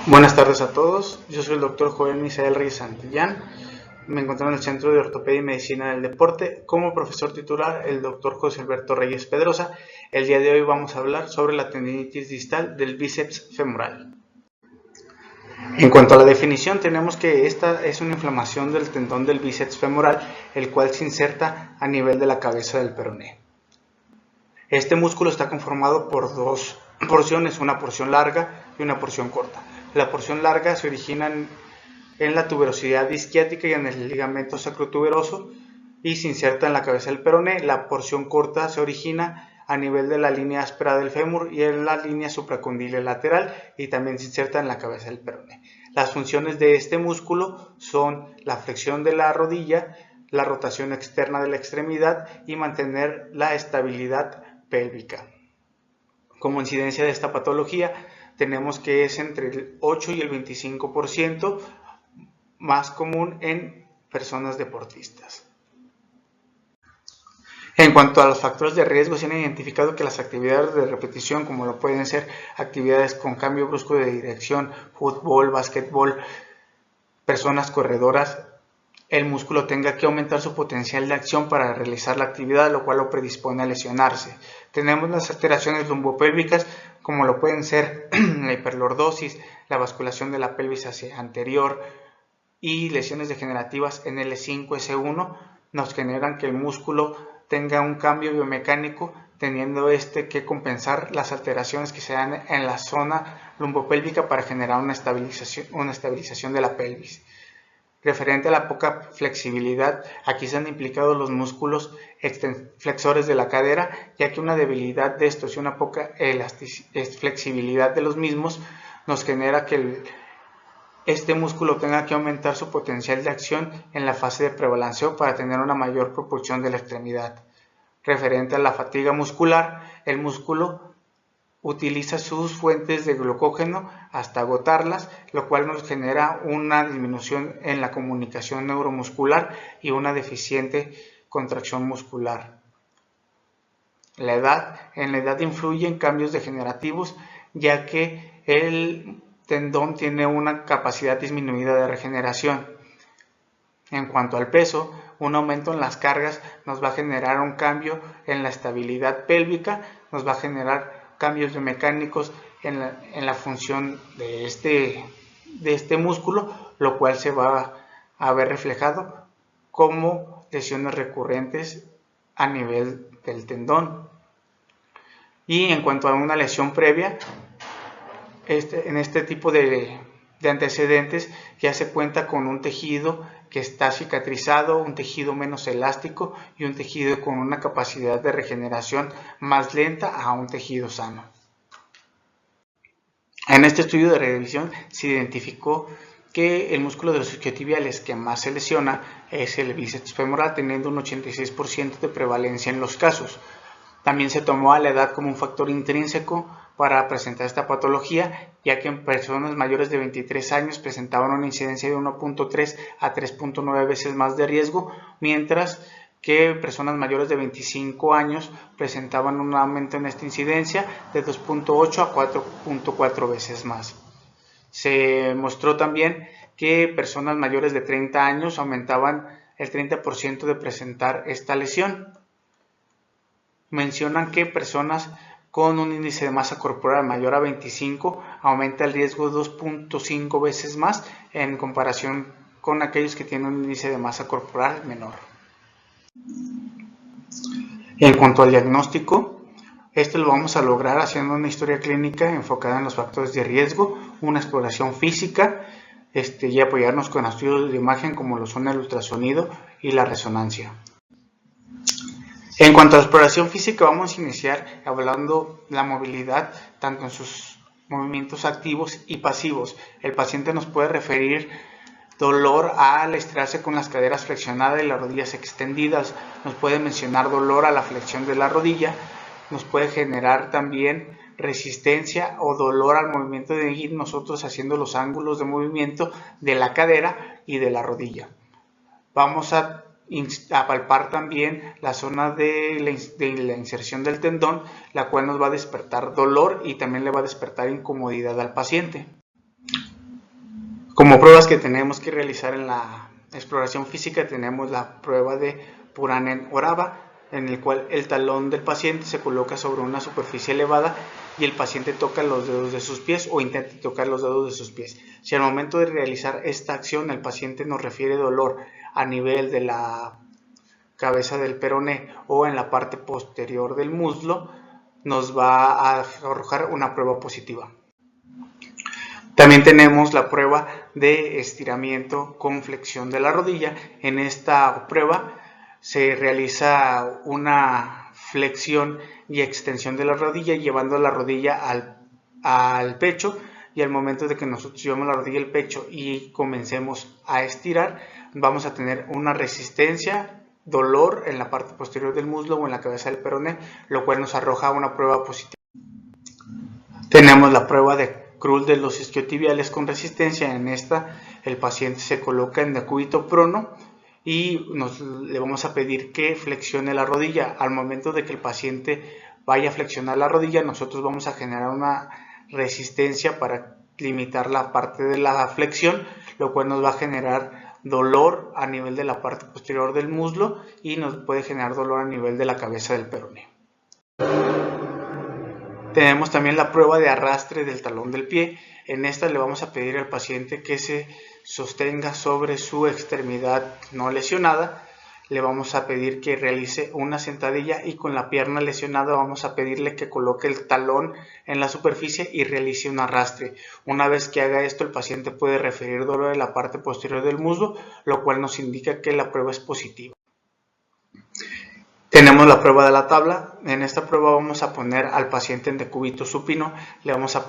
Buenas tardes a todos, yo soy el doctor Joel Misael Reyes Santillán, me encuentro en el Centro de Ortopedia y Medicina del Deporte como profesor titular el doctor José Alberto Reyes Pedrosa. El día de hoy vamos a hablar sobre la tendinitis distal del bíceps femoral. En cuanto a la definición, tenemos que esta es una inflamación del tendón del bíceps femoral, el cual se inserta a nivel de la cabeza del peroné. Este músculo está conformado por dos porciones, una porción larga y una porción corta. La porción larga se origina en la tuberosidad isquiática y en el ligamento sacrotuberoso y se inserta en la cabeza del peroné. La porción corta se origina a nivel de la línea áspera del fémur y en la línea supracondyle lateral y también se inserta en la cabeza del peroné. Las funciones de este músculo son la flexión de la rodilla, la rotación externa de la extremidad y mantener la estabilidad pélvica. Como incidencia de esta patología, tenemos que es entre el 8 y el 25% más común en personas deportistas. En cuanto a los factores de riesgo, se han identificado que las actividades de repetición, como lo pueden ser actividades con cambio brusco de dirección, fútbol, básquetbol, personas corredoras, el músculo tenga que aumentar su potencial de acción para realizar la actividad, lo cual lo predispone a lesionarse. Tenemos las alteraciones lumbopélvicas, como lo pueden ser la hiperlordosis, la basculación de la pelvis hacia anterior y lesiones degenerativas en L5, S1, nos generan que el músculo tenga un cambio biomecánico, teniendo que compensar las alteraciones que se dan en la zona lumbopélvica para generar una estabilización de la pelvis. Referente a la poca flexibilidad, aquí se han implicado los músculos flexores de la cadera, ya que una debilidad de estos y una poca flexibilidad de los mismos nos genera que este músculo tenga que aumentar su potencial de acción en la fase de prebalanceo para tener una mayor propulsión de la extremidad. Referente a la fatiga muscular, el músculo utiliza sus fuentes de glucógeno hasta agotarlas, lo cual nos genera una disminución en la comunicación neuromuscular y una deficiente contracción muscular. En la edad influye en cambios degenerativos, ya que el tendón tiene una capacidad disminuida de regeneración. En cuanto al peso, un aumento en las cargas nos va a generar un cambio en la estabilidad pélvica, nos va a generar cambios biomecánicos en la función de este músculo, lo cual se va a ver reflejado como lesiones recurrentes a nivel del tendón. Y en cuanto a una lesión previa, en este tipo de antecedentes ya se cuenta con un tejido que está cicatrizado, un tejido menos elástico y un tejido con una capacidad de regeneración más lenta a un tejido sano. En este estudio de revisión se identificó que el músculo de los isquiotibiales que más se lesiona es el bíceps femoral, teniendo un 86% de prevalencia en los casos. También se tomó a la edad como un factor intrínseco para presentar esta patología, ya que en personas mayores de 23 años presentaban una incidencia de 1.3 a 3.9 veces más de riesgo, mientras que personas mayores de 25 años presentaban un aumento en esta incidencia de 2.8 a 4.4 veces más. Se mostró también que personas mayores de 30 años aumentaban el 30% de presentar esta lesión. Mencionan que personas con un índice de masa corporal mayor a 25 aumenta el riesgo 2.5 veces más en comparación con aquellos que tienen un índice de masa corporal menor. En cuanto al diagnóstico, esto lo vamos a lograr haciendo una historia clínica enfocada en los factores de riesgo, una exploración física y apoyarnos con estudios de imagen como lo son el ultrasonido y la resonancia. En cuanto a la exploración física, vamos a iniciar hablando de la movilidad, tanto en sus movimientos activos y pasivos. El paciente nos puede referir dolor al estirarse con las caderas flexionadas y las rodillas extendidas, nos puede mencionar dolor a la flexión de la rodilla, nos puede generar también resistencia o dolor al movimiento de ir nosotros haciendo los ángulos de movimiento de la cadera y de la rodilla. Vamos a palpar también la zona de la inserción del tendón, la cual nos va a despertar dolor y también le va a despertar incomodidad al paciente. Como pruebas que tenemos que realizar en la exploración física, tenemos la prueba de Puranen-Orava, en el cual el talón del paciente se coloca sobre una superficie elevada y el paciente toca los dedos de sus pies o intenta tocar los dedos de sus pies. Si al momento de realizar esta acción el paciente nos refiere dolor a nivel de la cabeza del peroné o en la parte posterior del muslo, nos va a arrojar una prueba positiva. También tenemos la prueba de estiramiento con flexión de la rodilla. En esta prueba se realiza una flexión y extensión de la rodilla, llevando la rodilla al pecho, y al momento de que nosotros llevamos la rodilla al pecho y comencemos a estirar, vamos a tener una resistencia, dolor en la parte posterior del muslo o en la cabeza del peroné, lo cual nos arroja una prueba positiva. Tenemos la prueba de Krull de los isquiotibiales con resistencia. En esta el paciente se coloca en decúbito prono y le vamos a pedir que flexione la rodilla. Al momento de que el paciente vaya a flexionar la rodilla, nosotros vamos a generar una resistencia para limitar la parte de la flexión, lo cual nos va a generar dolor a nivel de la parte posterior del muslo y nos puede generar dolor a nivel de la cabeza del peroné. Tenemos también la prueba de arrastre del talón del pie. En esta le vamos a pedir al paciente que se sostenga sobre su extremidad no lesionada. Le vamos a pedir que realice una sentadilla y con la pierna lesionada vamos a pedirle que coloque el talón en la superficie y realice un arrastre. Una vez que haga esto, el paciente puede referir dolor en la parte posterior del muslo, lo cual nos indica que la prueba es positiva. Tenemos la prueba de la tabla. En esta prueba vamos a poner al paciente en decúbito supino, le vamos a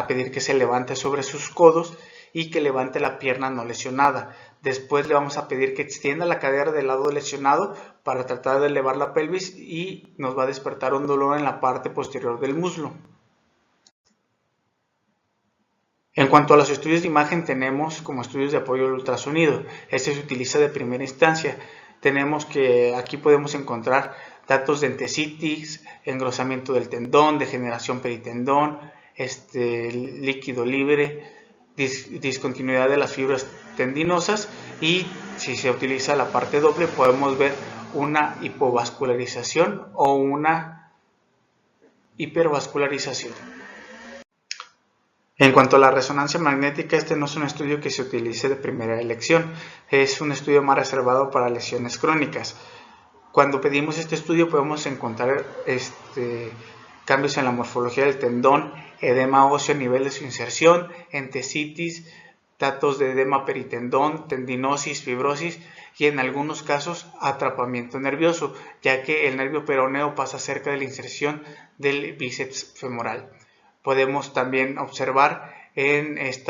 pedir que se levante sobre sus codos y que levante la pierna no lesionada. Después le vamos a pedir que extienda la cadera del lado lesionado para tratar de elevar la pelvis y nos va a despertar un dolor en la parte posterior del muslo. En cuanto a los estudios de imagen, tenemos como estudios de apoyo al ultrasonido. Este se utiliza de primera instancia. Tenemos que aquí podemos encontrar datos de entesitis, engrosamiento del tendón, degeneración peritendón, líquido libre, discontinuidad de las fibras tendinosas, y si se utiliza la parte doble podemos ver una hipovascularización o una hipervascularización. En cuanto a la resonancia magnética, este no es un estudio que se utilice de primera elección, es un estudio más reservado para lesiones crónicas. Cuando pedimos este estudio podemos encontrar cambios en la morfología del tendón, edema óseo a nivel de su inserción, entesitis, datos de edema peritendón, tendinosis, fibrosis y en algunos casos atrapamiento nervioso, ya que el nervio peroneo pasa cerca de la inserción del bíceps femoral. Podemos también observar en este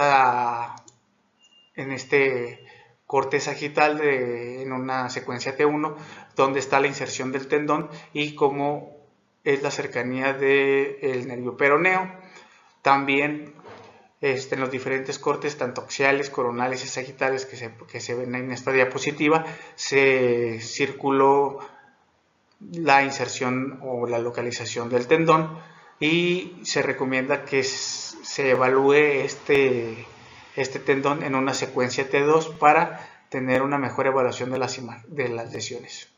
corte sagital en una secuencia T1 donde está la inserción del tendón y cómo es la cercanía del nervio peroneo. También en los diferentes cortes, tanto axiales, coronales y sagitales que se ven en esta diapositiva, se circuló la inserción o la localización del tendón, y se recomienda que se evalúe este tendón en una secuencia T2 para tener una mejor evaluación de las lesiones.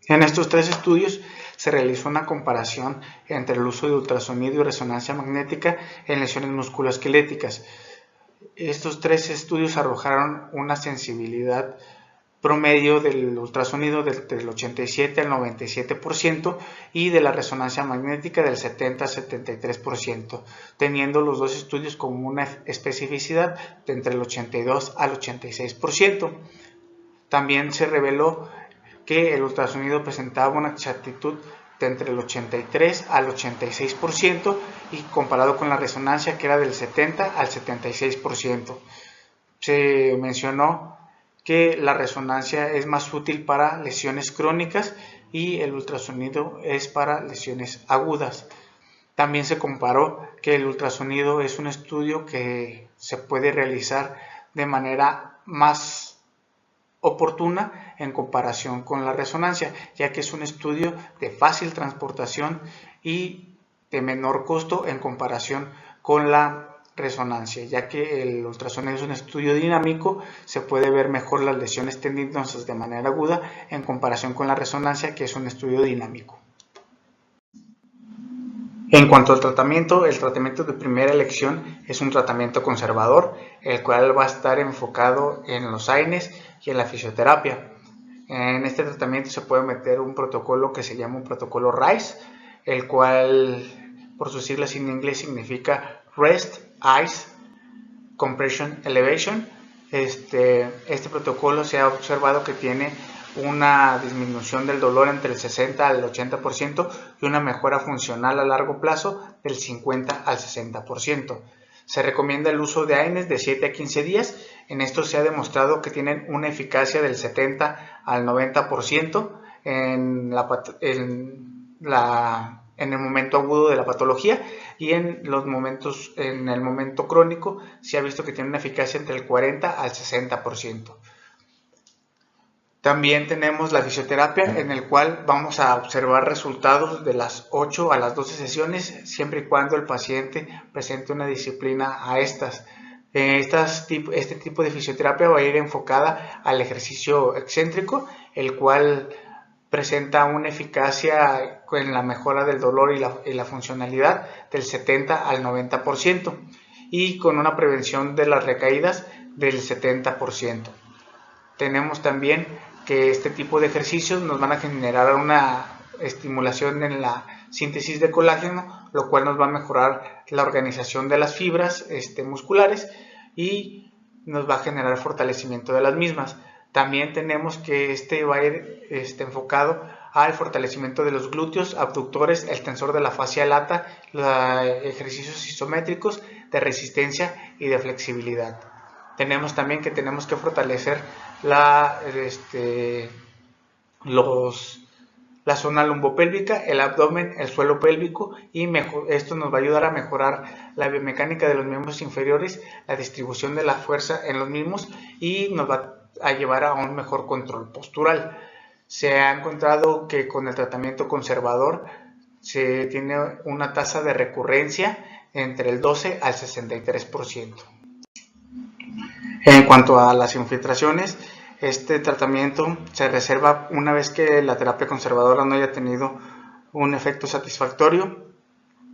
En estos tres estudios se realizó una comparación entre el uso de ultrasonido y resonancia magnética en lesiones musculoesqueléticas. Estos tres estudios arrojaron una sensibilidad promedio del ultrasonido del 87 al 97% y de la resonancia magnética del 70 al 73%, teniendo los dos estudios con una especificidad de entre el 82 al 86%. También se reveló que el ultrasonido presentaba una exactitud de entre el 83 al 86% y comparado con la resonancia, que era del 70 al 76%. Se mencionó que la resonancia es más útil para lesiones crónicas y el ultrasonido es para lesiones agudas. También se comparó que el ultrasonido es un estudio que se puede realizar de manera más oportuna en comparación con la resonancia, ya que es un estudio de fácil transportación y de menor costo en comparación con la resonancia, ya que el ultrasonido es un estudio dinámico, se puede ver mejor las lesiones tendinosas de manera aguda en comparación con la resonancia, que es un estudio dinámico. En cuanto al tratamiento, el tratamiento de primera elección es un tratamiento conservador, el cual va a estar enfocado en los AINES y en la fisioterapia. En este tratamiento se puede meter un protocolo que se llama un protocolo RICE, el cual por sus siglas en inglés significa Rest, Ice, Compression, Elevation. Este protocolo se ha observado que tiene una disminución del dolor entre el 60 al 80% y una mejora funcional a largo plazo del 50 al 60%. Se recomienda el uso de AINES de 7 a 15 días. En esto se ha demostrado que tienen una eficacia del 70 al 90% en el momento agudo de la patología, y en el momento crónico se ha visto que tiene una eficacia entre el 40 al 60%. También tenemos la fisioterapia, en el cual vamos a observar resultados de las 8 a las 12 sesiones, siempre y cuando el paciente presente una disciplina a estas. Este tipo de fisioterapia va a ir enfocada al ejercicio excéntrico, el cual presenta una eficacia en la mejora del dolor y la funcionalidad del 70 al 90%, y con una prevención de las recaídas del 70%. Tenemos también que este tipo de ejercicios nos van a generar una estimulación en la síntesis de colágeno, lo cual nos va a mejorar la organización de las fibras musculares y nos va a generar fortalecimiento de las mismas. También tenemos que va a ir enfocado al fortalecimiento de los glúteos, abductores, el tensor de la fascia lata, ejercicios isométricos de resistencia y de flexibilidad. Tenemos también que fortalecer la zona lumbopélvica, el abdomen, el suelo pélvico, y esto nos va a ayudar a mejorar la biomecánica de los miembros inferiores, la distribución de la fuerza en los mismos, y nos va a llevar a un mejor control postural. Se ha encontrado que con el tratamiento conservador se tiene una tasa de recurrencia entre el 12 al 63%. En cuanto a las infiltraciones, este tratamiento se reserva una vez que la terapia conservadora no haya tenido un efecto satisfactorio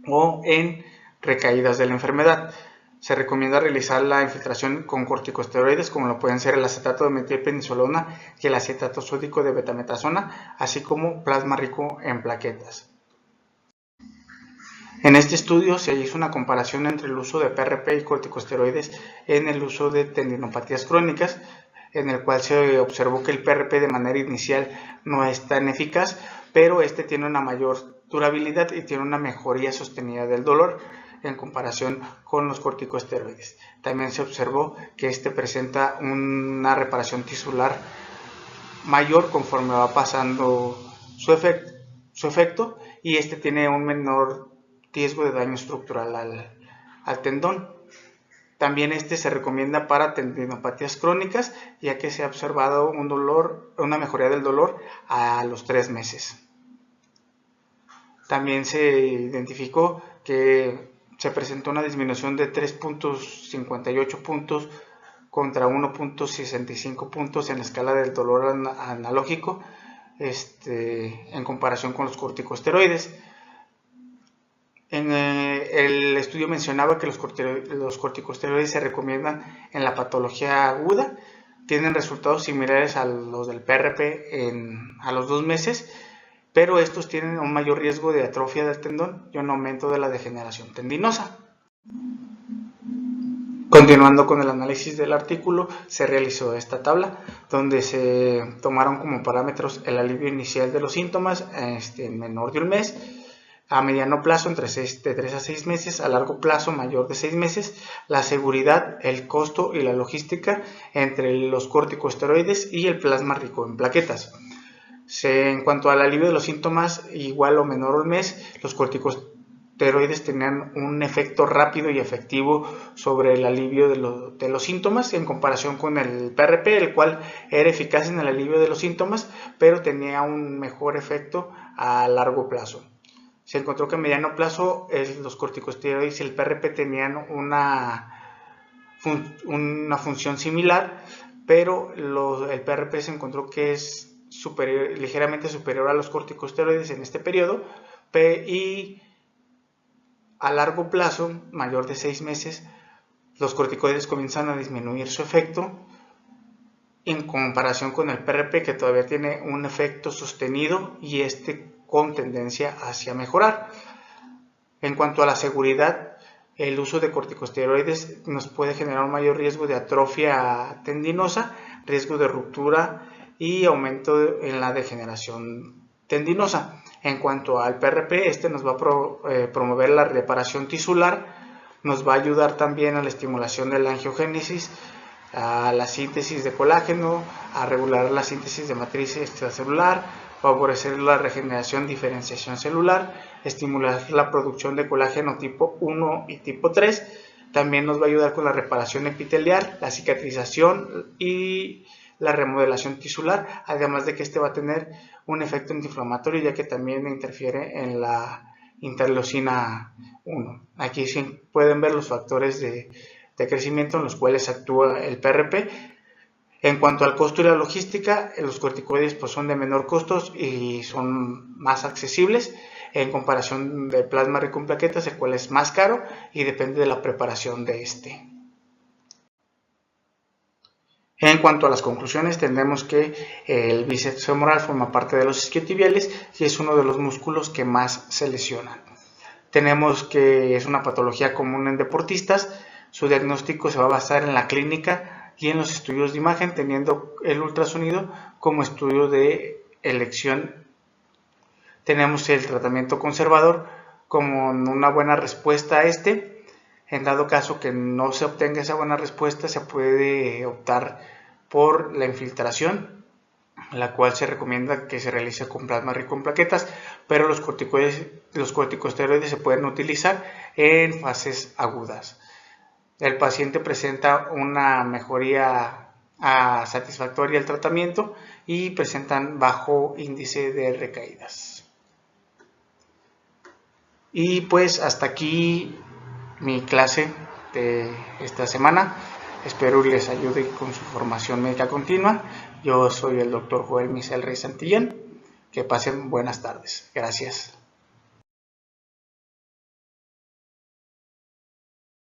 o en recaídas de la enfermedad. Se recomienda realizar la infiltración con corticosteroides, como lo pueden ser el acetato de metilprednisolona y el acetato sódico de betametasona, así como plasma rico en plaquetas. En este estudio se hizo una comparación entre el uso de PRP y corticosteroides en el uso de tendinopatías crónicas, en el cual se observó que el PRP de manera inicial no es tan eficaz, pero tiene una mayor durabilidad y tiene una mejoría sostenida del dolor en comparación con los corticosteroides. También se observó que presenta una reparación tisular mayor conforme va pasando su efecto, y tiene un menor riesgo de daño estructural al tendón. También se recomienda para tendinopatías crónicas, ya que se ha observado una mejoría del dolor a los 3 meses. También se identificó que se presentó una disminución de 3.58 puntos contra 1.65 puntos en la escala del dolor analógico en comparación con los corticosteroides. En el estudio mencionaba que los corticosteroides se recomiendan en la patología aguda, tienen resultados similares a los del PRP a los 2 meses, pero estos tienen un mayor riesgo de atrofia del tendón y un aumento de la degeneración tendinosa. Continuando con el análisis del artículo, se realizó esta tabla donde se tomaron como parámetros el alivio inicial de los síntomas en menor de un mes, a mediano plazo de 3 a 6 meses, a largo plazo mayor de 6 meses, la seguridad, el costo y la logística entre los corticosteroides y el plasma rico en plaquetas. En cuanto al alivio de los síntomas igual o menor al mes, los corticosteroides tenían un efecto rápido y efectivo sobre el alivio de los síntomas en comparación con el PRP, el cual era eficaz en el alivio de los síntomas, pero tenía un mejor efecto a largo plazo. Se encontró que a mediano plazo los corticosteroides y el PRP tenían una función similar, pero el PRP se encontró que es ligeramente superior a los corticosteroides en este periodo, y a largo plazo, mayor de 6 meses, los corticoides comienzan a disminuir su efecto en comparación con el PRP, que todavía tiene un efecto sostenido y con tendencia hacia mejorar. En cuanto a la seguridad, el uso de corticosteroides nos puede generar un mayor riesgo de atrofia tendinosa, riesgo de ruptura y aumento en la degeneración tendinosa. En cuanto al PRP, nos va a promover la reparación tisular, nos va a ayudar también a la estimulación de la angiogénesis, a la síntesis de colágeno, a regular la síntesis de matriz extracelular, favorecer la regeneración, diferenciación celular, estimular la producción de colágeno tipo 1 y tipo 3. También nos va a ayudar con la reparación epitelial, la cicatrización y la remodelación tisular, además de que va a tener un efecto antiinflamatorio, ya que también interfiere en la interleucina 1. Aquí sí pueden ver los factores de crecimiento en los cuales actúa el PRP. En cuanto al costo y la logística, los corticoides son de menor costos y son más accesibles en comparación del plasma rico en plaquetas, el cual es más caro y depende de la preparación de este. En cuanto a las conclusiones, tendremos que el bíceps femoral forma parte de los isquiotibiales y es uno de los músculos que más se lesionan. Tenemos que es una patología común en deportistas. Su diagnóstico se va a basar en la clínica y en los estudios de imagen, teniendo el ultrasonido como estudio de elección. Tenemos el tratamiento conservador como una buena respuesta a En dado caso que no se obtenga esa buena respuesta, se puede optar por la infiltración, la cual se recomienda que se realice con plasma rico en plaquetas, pero los corticosteroides se pueden utilizar en fases agudas. El paciente presenta una mejoría satisfactoria al tratamiento y presentan bajo índice de recaídas. Y pues hasta aquí mi clase de esta semana. Espero les ayude con su formación médica continua. Yo soy el Dr. Joel Misael Rey Santillán. Que pasen buenas tardes. Gracias.